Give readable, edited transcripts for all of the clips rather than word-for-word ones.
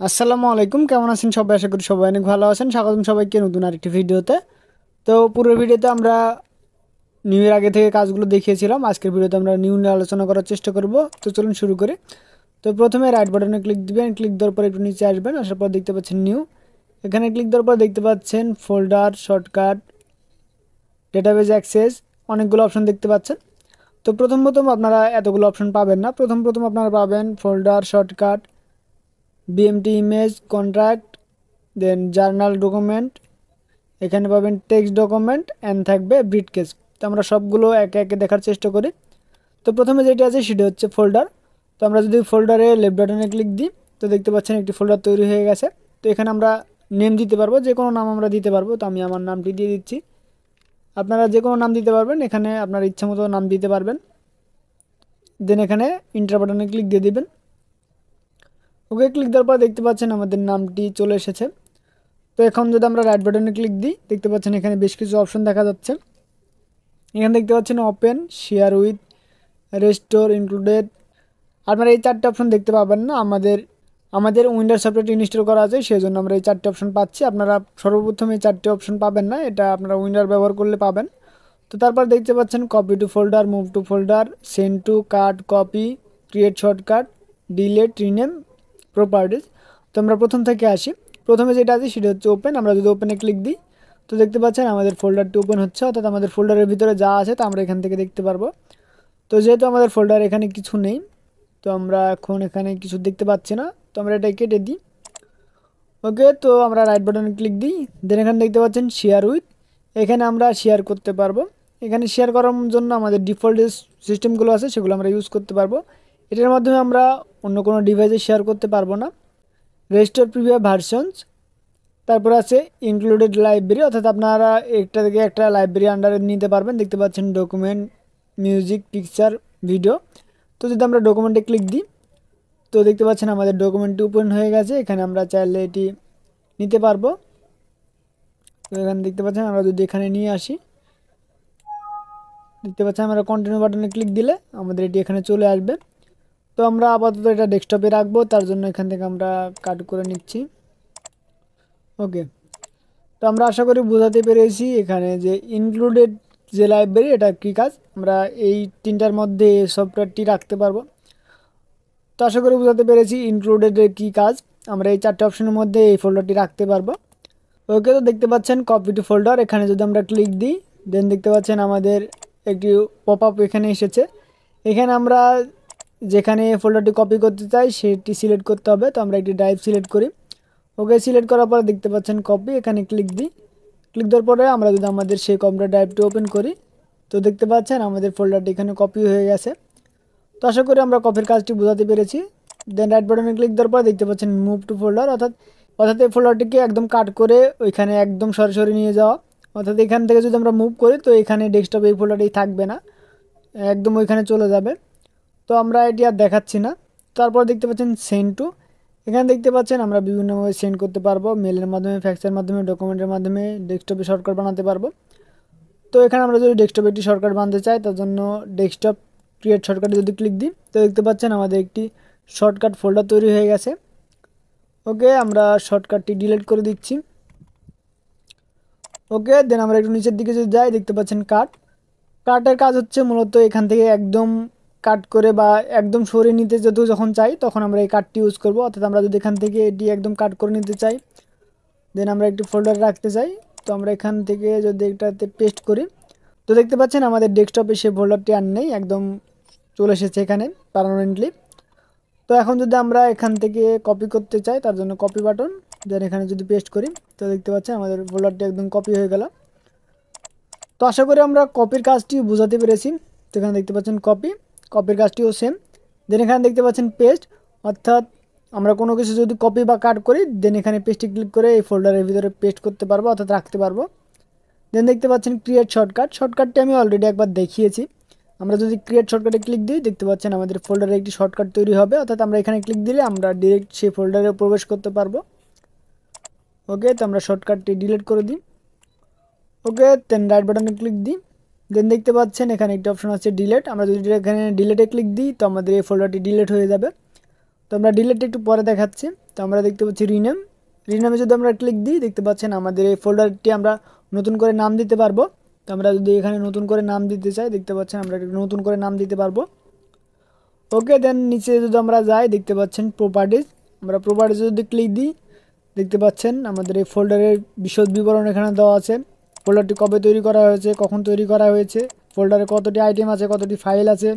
আসসালামু আলাইকুম, কেমন আছেন সবাই? আশা করি সবাই অনেক ভালো আছেন। স্বাগতম সবাইকে নতুন আরেকটি ভিডিওতে। তো পুরো ভিডিওতে আমরা নিউ ইয়ার আগে থেকে কাজগুলো দেখিয়েছিলাম। আজকের ভিডিওতে আমরা নিউ নিয়ে আলোচনা করার চেষ্টা করব। তো চলুন শুরু করি। তো প্রথমে রাইট বাটনে ক্লিক দিবেন, ক্লিক দেওয়ার পর একটু নিচে আসবেন, আসার পর দেখতে পাচ্ছেন নিউ। এখানে ক্লিক দেওয়ার পর দেখতে পাচ্ছেন ফোল্ডার, শর্টকাট, ডেটাবেজ অ্যাক্সেস, অনেকগুলো অপশন দেখতে পাচ্ছেন। তো প্রথম প্রথম আপনারা এতগুলো অপশন পাবেন না। প্রথম প্রথম আপনারা পাবেন folder, shortcut, BMP image, contract, then journal document, এখানে পাবেন টেক্সট ডকুমেন্ট অ্যান্ড থাকবে ব্রিফকেস। তো আমরা সবগুলো একে একে দেখার চেষ্টা করি। তো প্রথমে যেটা আছে সেটা হচ্ছে ফোল্ডার। তো আমরা যদি ফোল্ডারে লেফট বাটনে ক্লিক দিই, তো দেখতে পাচ্ছেন একটি ফোল্ডার তৈরি হয়ে গেছে। তো এখানে আমরা নেম দিতে পারবো, যে কোনো নাম আমরা দিতে পারবো। তো আমি আমার নামটি দিয়ে দিচ্ছি। আপনারা যে কোনো নাম দিতে পারবেন, এখানে আপনার ইচ্ছা মতো নাম দিতে পারবেন। দেন এখানে ইন্টার বাটনে ক্লিক দিয়ে দিবেন। ওকে ক্লিক দেওয়ার পর দেখতে পাচ্ছেন আমাদের নামটি চলে এসেছে। তো এখন যদি আমরা রাইট বাটনে ক্লিক দিই, দেখতে পাচ্ছেন এখানে বেশ কিছু অপশন দেখা যাচ্ছে। এখানে দেখতে পাচ্ছেন open, share with, restore, included. আপনারা এই চারটে অপশন দেখতে পাবেন না। আমাদের উইন্ডোজ সফটওয়্যারটি ইনস্টল করা আছে, সেই জন্য আমরা এই চারটে অপশন পাচ্ছি। আপনারা সর্বপ্রথম এই চারটে অপশন পাবেন না, এটা আপনারা উইন্ডোজ ব্যবহার করলে পাবেন। তো তারপর দেখতে পাচ্ছেন copy to folder, move to folder, send to, cut, copy, create shortcut, delete, rename, properties. তো আমরা প্রথম থেকে আসি। প্রথমে যেটা আছে সেটা হচ্ছে ওপেন। আমরা যদি ওপেনে ক্লিক দিই, তো দেখতে পাচ্ছেন আমাদের ফোল্ডারটি ওপেন হচ্ছে, অর্থাৎ আমাদের ফোল্ডারের ভিতরে যা আছে তা আমরা এখান থেকে দেখতে পারবো। তো যেহেতু আমাদের ফোল্ডার এখানে কিছু নেই, তো আমরা এখন এখানে কিছু দেখতে পাচ্ছি না, তো আমরা এটা কেটে দিই। ওকে, তো আমরা রাইট বাটনে ক্লিক দিই। দেন এখানে দেখতে পাচ্ছেন শেয়ার উইথ, এখানে আমরা শেয়ার করতে পারবো। এখানে শেয়ার করার জন্য আমাদের ডিফল্ট যে সিস্টেমগুলো আছে সেগুলো আমরা ইউজ করতে পারবো। এটার মাধ্যমে আমরা অন্য কোনো ডিভাইসে শেয়ার করতে পারবো না। রেস্টোর প্রিভিয়াস ভার্সনস, তারপর আছে ইনক্লুডেড লাইব্রেরি, অর্থাৎ আপনারা একটা থেকে একটা লাইব্রেরি আন্ডারে নিতে পারবেন। দেখতে পাচ্ছেন ডকুমেন্ট, মিউজিক, পিকচার, ভিডিও। তো যদি আমরা ডকুমেন্টে ক্লিক দিই, তো দেখতে পাচ্ছেন আমাদের ডকুমেন্টটি ওপেন হয়ে গেছে। এখানে আমরা চাইলে এটি নিতে পারবো। তো এখানে দেখতে পাচ্ছেন আমরা যদি এখানে নিয়ে আসি, দেখতে পাচ্ছেন আমরা কন্টিনিউ বাটনে ক্লিক দিলে আমাদের এটি এখানে চলে আসবে। তো আমরা আপাতত এটা ডেস্কটপে রাখবো, তার জন্য এখান থেকে আমরা কাট করে নিচ্ছি। ওকে, তো আমরা আশা করি বোঝাতে পেরেছি এখানে যে ইনক্লুডেড যে লাইব্রেরি, এটা কী কাজ। আমরা এই তিনটার মধ্যে এই সফটওয়্যারটি রাখতে পারবো। তো আশা করি বোঝাতে পেরেছি ইনক্লুডেডের কী কাজ। আমরা এই চারটে অপশনের মধ্যে এই ফোল্ডারটি রাখতে পারবো। ওকে, তো দেখতে পাচ্ছেন কপি টু ফোল্ডার, এখানে যদি আমরা ক্লিক দিই, দেন দেখতে পাচ্ছেন আমাদের একটি পপ আপ এখানে এসেছে। এখানে আমরা যেখানে ফোল্ডারটি কপি করতে চাই সেটি সিলেক্ট করতে হবে। তো আমরা একটি ড্রাইভ সিলেক্ট করি। ওকে, সিলেক্ট করার পরে দেখতে পাচ্ছেন কপি, এখানে ক্লিক দিই। ক্লিক দেওয়ার পরে আমরা যদি আমাদের সেই কম্পিউটার ড্রাইভটি ওপেন করি, তো দেখতে পাচ্ছেন আমাদের ফোল্ডারটি এখানে কপি হয়ে গেছে। তো আশা করি আমরা কপির কাজটি বোঝাতে পেরেছি। দেন রাইট বাটনে ক্লিক দেওয়ার পর দেখতে পাচ্ছেন মুভ টু ফোল্ডার, অর্থাৎ এই ফোল্ডারটিকে একদম কাট করে ওইখানে একদম সরাসরি নিয়ে যাওয়া। অর্থাৎ এখান থেকে যদি আমরা মুভ করি, তো এখানে ডেস্কটপে এই ফোল্ডারটি থাকবে না, একদম ওইখানে চলে যাবে। তো আমরা এটি আর দেখাচ্ছি না। তারপর দেখতে পাচ্ছেন সেন্ড টু, এখানে দেখতে পাচ্ছেন আমরা বিভিন্নভাবে সেন্ড করতে পারবো, মেলের মাধ্যমে, ফ্যাক্সের মাধ্যমে, ডকুমেন্টের মাধ্যমে, ডেস্কটপে শর্টকাট বানাতে পারবো। তো এখানে আমরা যদি ডেস্কটপে একটি শর্টকাট বানাতে চাই, তার জন্য ডেস্কটপ ক্রিয়েট শর্টকাটে যদি ক্লিক দিই, তো দেখতে পাচ্ছেন আমাদের একটি শর্টকাট ফোল্ডার তৈরি হয়ে গেছে। ওকে, আমরা শর্টকাটটি ডিলিট করে দিচ্ছি। ওকে, দেন আমরা একটু নিচের দিকে যদি যাই, দেখতে পাচ্ছেন কাটের কাজ হচ্ছে মূলত এখান থেকে একদম কাট করে বা একদম সরিয়ে নিতে যখন চাই, তখন আমরা এই কাটটি ইউজ করব। অর্থাৎ আমরা যদি এখান থেকে এটি একদম কাট করে নিতে চাই, দেন আমরা একটি ফোল্ডার রাখতে চাই, তো আমরা এখান থেকে যদি এটাতে পেস্ট করি, তো দেখতে পাচ্ছেন আমাদের ডেস্কটপে সেই ফোল্ডারটি আর নেই, একদম চলে এসেছে এখানে পার্মানেন্টলি। তো এখন যদি আমরা এখান থেকে কপি করতে চাই, তার জন্য কপি বাটন, দেন এখানে যদি পেস্ট করি, তো দেখতে পাচ্ছেন আমাদের ফোল্ডারটি একদম কপি হয়ে গেল। তো আশা করি আমরা কপির কাজটি বোঝাতে পেরেছি। তো এখানে দেখতে পাচ্ছেন কপির কাজটিও সেম। দেন এখানে দেখতে পাচ্ছেন পেস্ট, অর্থাৎ আমরা কোনো কিছু যদি কপি বা কাট করি, দেন এখানে পেস্টে ক্লিক করে এই ফোল্ডারের ভিতরে পেস্ট করতে পারবো, অর্থাৎ রাখতে পারবো। দেন দেখতে পাচ্ছেন ক্রিয়েট শর্টকাটটি আমি অলরেডি একবার দেখিয়েছি। আমরা যদি ক্রিয়েট শর্টকাটে ক্লিক দিই, দেখতে পাচ্ছেন আমাদের ফোল্ডারে একটি শর্টকাট তৈরি হবে, অর্থাৎ আমরা এখানে ক্লিক দিলে আমরা ডিরেক্ট সেই ফোল্ডারে প্রবেশ করতে পারবো। ওকে, তো আমরা শর্টকাটটি ডিলিট করে দিই। ওকে, দেন রাইট বাটনে ক্লিক দিই। দেন দেখতে পাচ্ছেন এখানে একটা অপশন আছে ডিলিট, আমরা যদি এখানে ডিলিটে ক্লিক দিই, তো আমাদের এই ফোল্ডারটি ডিলিট হয়ে যাবে। তো আমরা ডিলিটটা একটু পরে দেখাচ্ছি। তো আমরা দেখতে পাচ্ছি রিনেমে যদি আমরা ক্লিক দিই দেখতে পাচ্ছেন আমাদের এই ফোল্ডারটি আমরা নতুন করে নাম দিতে পারবো। তো আমরা যদি এখানে নতুন করে নাম দিতে চাই দেখতে পাচ্ছেন আমরা নতুন করে নাম দিতে পারবো। ওকে, দেন নিচে যদি আমরা যাই দেখতে পাচ্ছেন প্রপার্টিজ, আমরা প্রপার্টিজ যদি ক্লিক দিই দেখতে পাচ্ছেন আমাদের এই ফোল্ডারের বিশদ বিবরণ এখানে দেওয়া আছে। ফোল্ডারটি কবে তৈরি করা হয়েছে, কখন তৈরি করা হয়েছে, ফোল্ডারে কতটি আইটেম আছে, কতটি ফাইল আছে,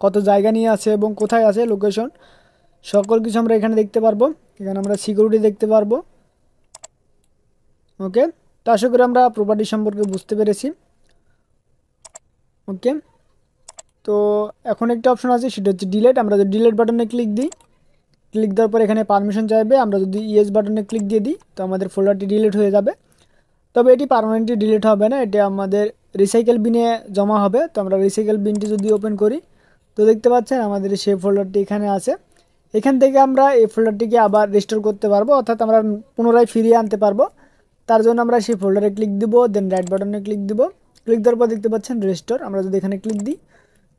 কত জায়গা নিয়ে আছে এবং কোথায় আছে লোকেশন, সকল কিছু আমরা এখানে দেখতে পারবো। এখানে আমরা সিকিউরিটি দেখতে পারবো। ওকে, তো আশা করি আমরা প্রপার্টি সম্পর্কে বুঝতে পেরেছি। ওকে, তো এখন একটা অপশন আছে সেটা হচ্ছে ডিলিট। আমরা যদি ডিলিট বাটনে ক্লিক দিই, ক্লিক দেওয়ার পর এখানে পারমিশন চাইবে, আমরা যদি ইয়েস বাটনে ক্লিক দিয়ে দিই তো আমাদের ফোল্ডারটি ডিলিট হয়ে যাবে। তবে এটি পার্মানেন্টলি ডিলিট হবে না, এটি আমাদের রিসাইকেল বিনে জমা হবে। তো আমরা রিসাইকেল বিনটি যদি ওপেন করি তো দেখতে পাচ্ছেন আমাদের সেই ফোল্ডারটি এখানে আছে। এখান থেকে আমরা এই ফোল্ডারটিকে আবার রিস্টোর করতে পারবো, অর্থাৎ আমরা পুনরায় ফিরিয়ে আনতে পারবো। তার জন্য আমরা সেই ফোল্ডারে ক্লিক দিব, দেন রাইট বাটনে ক্লিক দিব। ক্লিক দেওয়ার পর দেখতে পাচ্ছেন রিস্টোর, আমরা যদি এখানে ক্লিক দিই,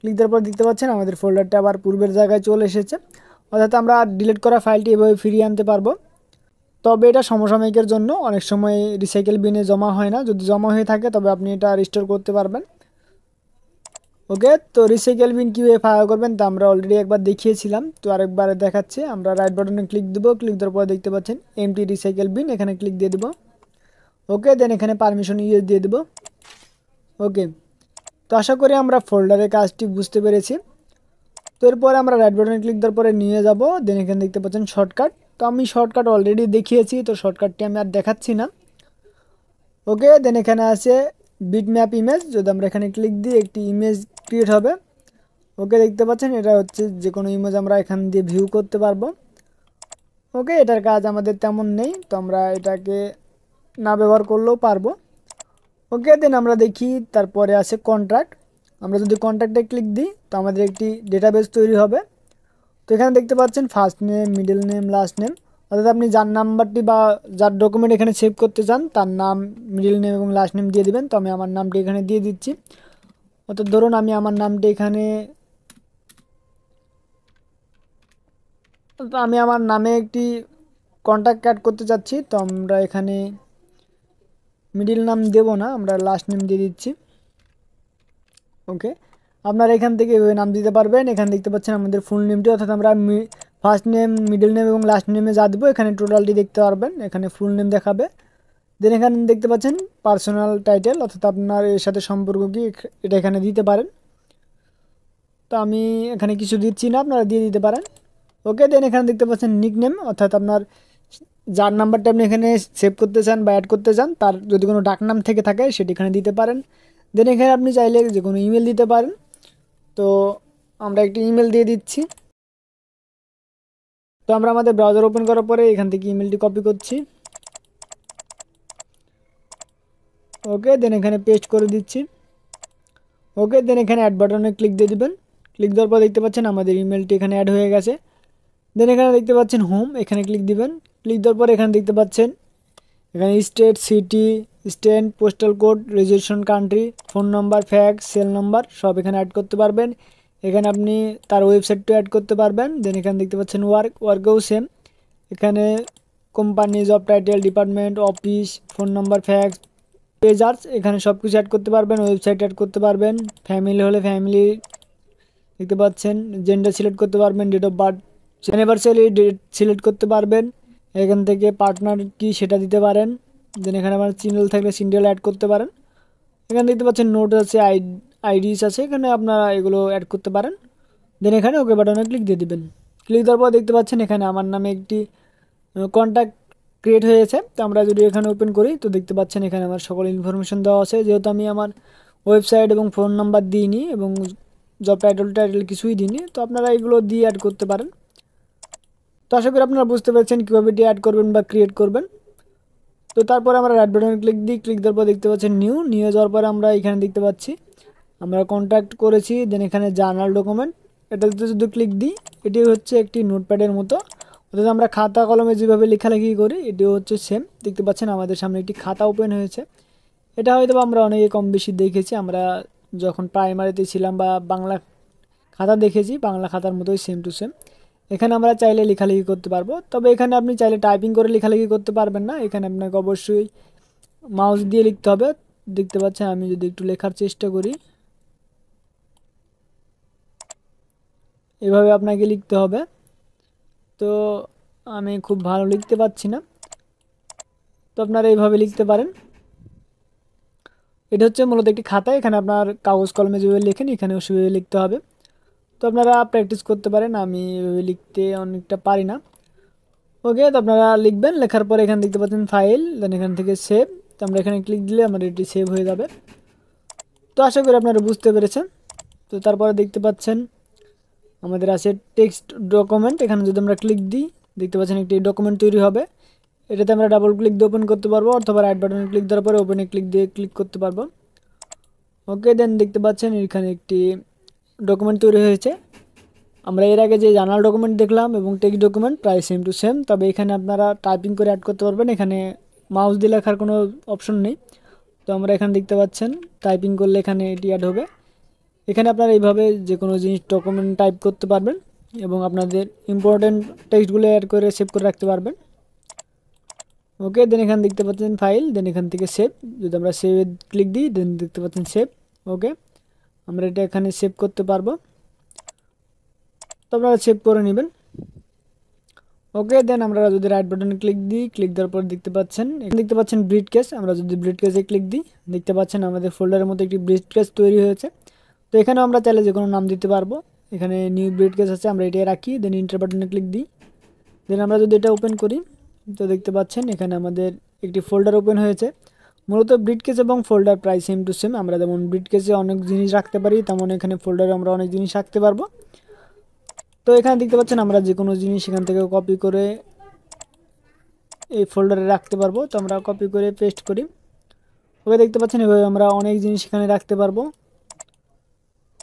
ক্লিক দেওয়ার পর দেখতে পাচ্ছেন আমাদের ফোল্ডারটা আবার পূর্বের জায়গায় চলে এসেছে, অর্থাৎ আমরা ডিলিট করা ফাইলটি এভাবে ফিরিয়ে আনতে পারবো। তবে এটা সমসাময়িকের জন্য, অনেক সময় রিসাইকেল বিনে জমা হয় না, যদি জমা হয়ে থাকে তবে আপনি এটা রিস্টোর করতে পারবেন। ওকে, তো রিসাইকেল বিন কীভাবে ফায়ার করবেন তা আমরা অলরেডি একবার দেখিয়েছিলাম, তো আরেকবার দেখাচ্ছি। আমরা রাইট বাটনে ক্লিক দেবো, ক্লিক দেওয়ার পর দেখতে পাচ্ছেন এমটি রিসাইকেল বিন, এখানে ক্লিক দিয়ে দেবো। ওকে, দেন এখানে পারমিশন ইউজ দিয়ে দেবো। ওকে, তো আশা করি আমরা ফোল্ডারের কাজটি বুঝতে পেরেছি। তো এরপরে আমরা রাইট বাটনে ক্লিক দেওয়ার পরে নিয়ে যাব, দেন এখানে দেখতে পাচ্ছেন শর্টকাট। তো আমি শর্টকাট অলরেডি দেখিয়েছি, তো শর্টকাটটি আমি আর দেখাচ্ছি না। ওকে, দেন এখানে আছে বিটম্যাপ ইমেজ, যদি আমরা এখানে ক্লিক দিই একটি ইমেজ ক্রিয়েট হবে। ওকে, দেখতে পাচ্ছেন এটা হচ্ছে যে কোনো ইমেজ আমরা এখান দিয়ে ভিউ করতে পারবো। ওকে, এটার কাজ আমাদের তেমন নেই, তো আমরা এটাকে না ব্যবহার করলেও পারবো। ওকে, দেন আমরা দেখি তারপরে আছে কন্ট্রাক্ট। আমরা যদি কন্ট্রাক্টে ক্লিক দিই তো আমাদের একটি ডেটাবেস তৈরি হবে। তো এখানে দেখতে পাচ্ছেন first name, middle name, last name, অর্থাৎ আপনি যার নাম্বারটি বা যার ডকুমেন্ট এখানে সেভ করতে চান তার নাম, মিডল নেম এবং লাস্ট নেম দিয়ে দিবেন। তো আমি আমার নামটি এখানে দিয়ে দিচ্ছি, অর্থাৎ ধরুন আমি আমার নামটি এখানে, তো আমি আমার নামে একটি কন্ট্যাক্ট অ্যাড করতে চাচ্ছি, তো আমরা এখানে মিডল নাম দেব না, আমরা লাস্ট নেম দিয়ে দিচ্ছি। ওকে, আপনারা এখান থেকে এভাবে নাম দিতে পারবেন। এখানে দেখতে পাচ্ছেন আমাদের ফুল নেমটি, অর্থাৎ আমরা ফার্স্ট নেম, মিডল নেম এবং লাস্ট নেমে যা দেবো এখানে টোটালটি দেখতে পারবেন, এখানে ফুল নেম দেখাবে। দেন এখানে দেখতে পাচ্ছেন পার্সোনাল টাইটেল, অর্থাৎ আপনার এর সাথে সম্পর্ক কি এটা এখানে দিতে পারেন। তো আমি এখানে কিছু দিচ্ছি না, আপনারা দিয়ে দিতে পারেন। ওকে, দেন এখানে দেখতে পাচ্ছেন নিক নেম, অর্থাৎ আপনার যার নাম্বারটা আপনি এখানে সেভ করতে চান বা অ্যাড করতে চান তার যদি কোনো ডাকনাম থেকে থাকে সেটি এখানে দিতে পারেন। দেন এখানে আপনি চাইলে যে কোনো ইমেল দিতে পারেন। তো আমরা একটি ইমেল দিয়ে দিচ্ছি। তো আমরা আমাদের ব্রাউজার ওপেন করার পরে এখান থেকে ইমেলটি কপি করছি। ওকে, দেন এখানে পেস্ট করে দিচ্ছি। ওকে, দেন এখানে অ্যাড বাটনে ক্লিক দিয়ে দিবেন। ক্লিক দেওয়ার পর দেখতে পাচ্ছেন আমাদের ইমেলটি এখানে অ্যাড হয়ে গেছে। দেন এখানে দেখতে পাচ্ছেন হোম, এখানে ক্লিক দিবেন। ক্লিক দেওয়ার পর এখানে দেখতে পাচ্ছেন এখানে state, city, state, postal code, registration country, phone number, fax, cell number সব এখানে অ্যাড করতে পারবেন। এখানে আপনি তার ওয়েবসাইটটা অ্যাড করতে পারবেন। দেন এখানে দেখতে পাচ্ছেন ওয়ার্কেও সেম, এখানে company, job title, department, office, phone number, fax, pagers এখানে সব কিছু অ্যাড করতে পারবেন। ওয়েবসাইট অ্যাড করতে পারবেন। ফ্যামিলি হলে ফ্যামিলি দেখতে পাচ্ছেন, জেন্ডার সিলেক্ট করতে পারবেন, date of birth, anniversary date select করতে পারবেন। এখান থেকে পার্টনার কি সেটা দিতে পারেন। দেন এখানে আমার সিঙ্গেল থাকলে সিঙ্গেল অ্যাড করতে পারেন। এখানে দেখতে পাচ্ছেন নোট আছে, আইডিস আছে, এখানে আপনারা এগুলো অ্যাড করতে পারেন। দেন এখানে ওকে বাটনে ক্লিক দিয়ে দিবেন। ক্লিক দেওয়ার পর দেখতে পাচ্ছেন এখানে আমার নামে একটি কন্ট্যাক্ট ক্রিয়েট হয়েছে। তো আমরা যদি এখানে ওপেন করি তো দেখতে পাচ্ছেন এখানে আমার সকল ইনফরমেশন দেওয়া আছে, যেহেতু আমি আমার ওয়েবসাইট এবং ফোন নাম্বার দিইনি এবং জব টাইটেল কিছুই দিইনি, তো আপনারা এগুলো দিয়ে অ্যাড করতে পারেন। তো আশা করি আপনারা বুঝতে পেরেছেন কীভাবে এটি অ্যাড করবেন বা ক্রিয়েট করবেন। তো তারপর আমরা রাইট বাটনে ক্লিক দিই। ক্লিক দেওয়ার পর দেখতে পাচ্ছেন নিয়ে যাওয়ার পরে আমরা এখানে দেখতে পাচ্ছি আমরা কন্ট্যাক্ট করেছি। দেন এখানে জার্নাল ডকুমেন্ট, এটাতে যদি ক্লিক দিই এটি হচ্ছে একটি নোটপ্যাডের মতো, অর্থাৎ আমরা খাতা কলমে যেভাবে লেখালেখি করি এটিও হচ্ছে সেম। দেখতে পাচ্ছেন আমাদের সামনে একটি খাতা ওপেন হয়েছে। এটা হয়তো আমরা অনেকে কম বেশি দেখেছি, আমরা যখন প্রাইমারিতে ছিলাম বা বাংলা খাতা দেখেছি, বাংলা খাতার মতোই সেম টু সেম। এখানে আমরা চাইলে লেখালেখি করতে পারবো, তবে এখানে আপনি চাইলে টাইপিং করে লেখালেখি করতে পারবেন না। এখানে আপনাকে অবশ্যই মাউস দিয়ে লিখতে হবে। দেখতে পাচ্ছেন আমি যদি একটু লেখার চেষ্টা করি, এভাবে আপনাকে লিখতে হবে। তো আমি খুব ভালো লিখতে পারছি না, তো আপনারা এইভাবে লিখতে পারেন। এটা হচ্ছে মূলত একটি খাতা, এখানে আপনার কাগজ কলমে যেভাবে লেখেন এখানেও সেভাবে লিখতে হবে। তো আপনারা প্র্যাকটিস করতে পারেন, আমি এভাবে লিখতে অনেকটা পারি না। ওকে, তো আপনারা লিখবেন, লেখার পরে এখানে দেখতে পাচ্ছেন ফাইল, দেন এখান থেকে সেভ। তো আমরা এখানে ক্লিক দিলে আমার এটি সেভ হয়ে যাবে। তো আশা করি আপনারা বুঝতে পেরেছেন। তো তারপরে দেখতে পাচ্ছেন আমাদের আছে টেক্সট ডকুমেন্ট, এখানে যদি আমরা ক্লিক দিই দেখতে পাচ্ছেন একটি ডকুমেন্ট তৈরি হবে। এটাতে আমরা ডাবল ক্লিক দিয়ে ওপেন করতে পারবো, অথবা রাইট বাটনে ক্লিক দেওয়ার পরে ওপেনে ক্লিক দিয়ে ক্লিক করতে পারবো। ওকে, দেন দেখতে পাচ্ছেন এখানে একটি ডকুমেন্ট তৈরি হয়েছে। আমরা এর আগে যে জার্নাল ডকুমেন্ট দেখলাম এবং টেক্সট ডকুমেন্ট প্রায় সেম টু সেম, তবে এখানে আপনারা টাইপিং করে অ্যাড করতে পারবেন। এখানে মাউস দিয়ে লেখার কোনো অপশন নেই। তো আমরা এখানে দেখতে পাচ্ছেন টাইপিং করলে এখানে এটি অ্যাড হবে। এখানে আপনারা এইভাবে যে কোনো জিনিস ডকুমেন্ট টাইপ করতে পারবেন এবং আপনাদের ইম্পর্টেন্ট টেক্সটগুলো অ্যাড করে সেভ করে রাখতে পারবেন। ওকে, দেন এখানে দেখতে পাচ্ছেন ফাইল, দেন এখান থেকে সেভ। যদি আমরা সেভে ক্লিক দিই দেন দেখতে পাচ্ছেন সেভ। ওকে, আমরা এটা এখানে সেভ করতে পারবো, তো আপনারা সেভ করে নেবেন। ওকে, দেন আমরা যদি রাইট বাটনে ক্লিক দিই, ক্লিক দেওয়ার পর দেখতে পাচ্ছেন এখানে দেখতে পাচ্ছেন ব্রিড কেস। আমরা যদি ব্রিড কেসে ক্লিক দিই দেখতে পাচ্ছেন আমাদের ফোল্ডারের মধ্যে একটি ব্রিড কেস তৈরি হয়েছে। তো এখানে আমরা চাইলে যে কোনো নাম দিতে পারবো। এখানে নিউ ব্রিড কেস আছে, আমরা এটা রাখি, দেন ইন্টার বাটনে ক্লিক দিই। দেন আমরা যদি এটা ওপেন করি তো দেখতে পাচ্ছেন এখানে আমাদের একটি ফোল্ডার ওপেন হয়েছে। মূলত ব্রিড কেস এবং ফোল্ডার প্রায় সেম টু সেম। আমরা যেমন ব্রিড কেসে অনেক জিনিস রাখতে পারি, তেমন এখানে ফোল্ডারে আমরা অনেক জিনিস রাখতে পারবো। তো এখানে দেখতে পাচ্ছেন আমরা যে কোনো জিনিস এখান থেকে কপি করে এই ফোল্ডারে রাখতে পারবো। তো আমরা কপি করে পেস্ট করি। ওকে, দেখতে পাচ্ছেন এভাবে আমরা অনেক জিনিস এখানে রাখতে পারবো।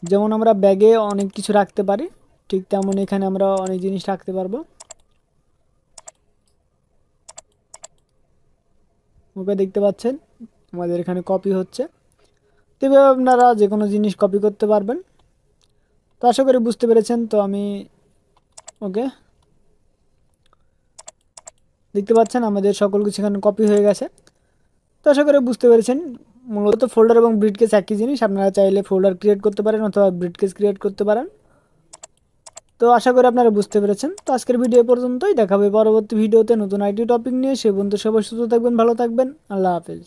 যেমন আমরা ব্যাগে অনেক কিছু রাখতে পারি, ঠিক তেমন এখানে আমরা অনেক জিনিস রাখতে পারবো। ওকে, দেখতে পাচ্ছেন আমাদের এখানে কপি হচ্ছে। তো এভাবে আপনারা যে কোনো জিনিস কপি করতে পারবেন। তো আশা করি বুঝতে পেরেছেন। তো আমি ওকে, দেখতে পাচ্ছেন আমাদের সকল কিছু এখানে কপি হয়ে গেছে। তো আশা করি বুঝতে পেরেছেন। মূলত ফোল্ডার এবং ব্রিডকেস একই জিনিস, আপনারা চাইলে ফোল্ডার ক্রিয়েট করতে পারেন অথবা ব্রিডকেস ক্রিয়েট করতে পারেন। তো আশা করি আপনারা বুঝতে পেরেছেন। তো আজকের ভিডিও পর্যন্তই, দেখা হবে পরবর্তী ভিডিওতে নতুন আইটি টপিক নিয়ে। সে পর্যন্ত সবাই সুস্থ থাকবেন, ভালো থাকবেন, আল্লাহ হাফেজ।